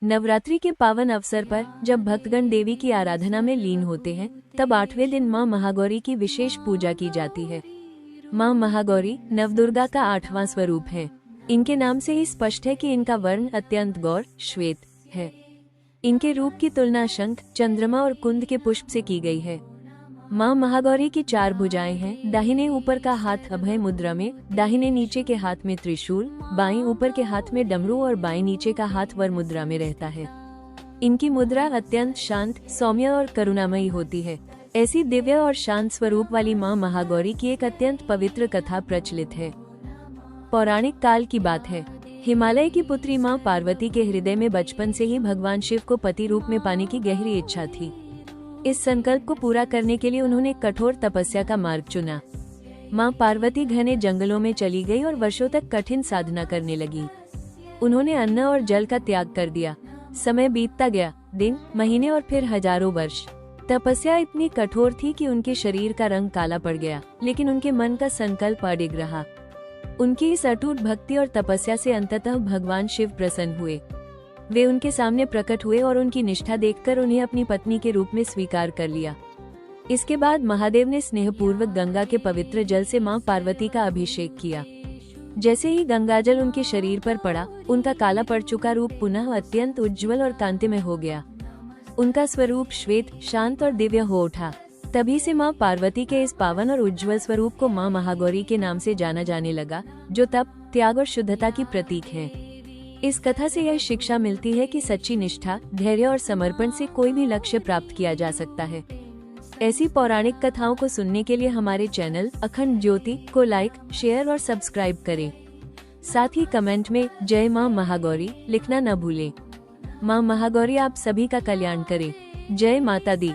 नवरात्रि के पावन अवसर पर जब भक्तगण देवी की आराधना में लीन होते हैं, तब 8वें दिन मां महागौरी की विशेष पूजा की जाती है। मां महागौरी नवदुर्गा का 8वां स्वरूप है। इनके नाम से ही स्पष्ट है कि इनका वर्ण अत्यंत गौर श्वेत है। इनके रूप की तुलना शंख, चंद्रमा और कुंद के पुष्प से की गई है। मां महागौरी की 4 भुजाएं हैं। दाहिने ऊपर का हाथ अभय मुद्रा में, दाहिने नीचे के हाथ में त्रिशूल, बाएं ऊपर के हाथ में डमरू और बाएं नीचे का हाथ वर मुद्रा में रहता है। इनकी मुद्रा अत्यंत शांत, सौम्य और करुणामयी होती है। ऐसी दिव्य और शांत स्वरूप वाली मां महागौरी की एक अत्यंत पवित्र कथा प्रचलित है। पौराणिक काल की बात है। हिमालय की पुत्री मां पार्वती के हृदय में बचपन से ही भगवान शिव को पति रूप में पाने की गहरी इच्छा थी। इस संकल्प को पूरा करने के लिए उन्होंने कठोर तपस्या का मार्ग चुना। मां पार्वती घने जंगलों में चली गई और वर्षों तक कठिन साधना करने लगी। उन्होंने अन्न और जल का त्याग कर दिया। समय बीतता गया, दिन, महीने और फिर हजारों वर्ष। तपस्या इतनी कठोर थी कि उनके शरीर का रंग काला पड़ गया, लेकिन उनके मन का संकल्प अडिग रहा। उनकी इस अटूट भक्ति और तपस्या से अंततः भगवान शिव प्रसन्न हुए। वे उनके सामने प्रकट हुए और उनकी निष्ठा देखकर उन्हें अपनी पत्नी के रूप में स्वीकार कर लिया। इसके बाद महादेव ने स्नेहपूर्वक गंगा के पवित्र जल से मां पार्वती का अभिषेक किया। जैसे ही गंगाजल उनके शरीर पर पड़ा, उनका काला पड़ चुका रूप पुनः अत्यंत उज्ज्वल और कांतिमय हो गया। उनका स्वरूप श्वेत, शांत और दिव्य हो उठा। तभी से मां पार्वती के इस पावन और उज्ज्वल स्वरूप को मां महागौरी के नाम से जाना जाने लगा, जो तप, त्याग और शुद्धता की प्रतीक है। इस कथा से यह शिक्षा मिलती है कि सच्ची निष्ठा, धैर्य और समर्पण से कोई भी लक्ष्य प्राप्त किया जा सकता है। ऐसी पौराणिक कथाओं को सुनने के लिए हमारे चैनल अखंड ज्योति को लाइक, शेयर और सब्सक्राइब करें। साथ ही कमेंट में जय मां महागौरी लिखना न भूलें। मां महागौरी आप सभी का कल्याण करे। जय माता दी।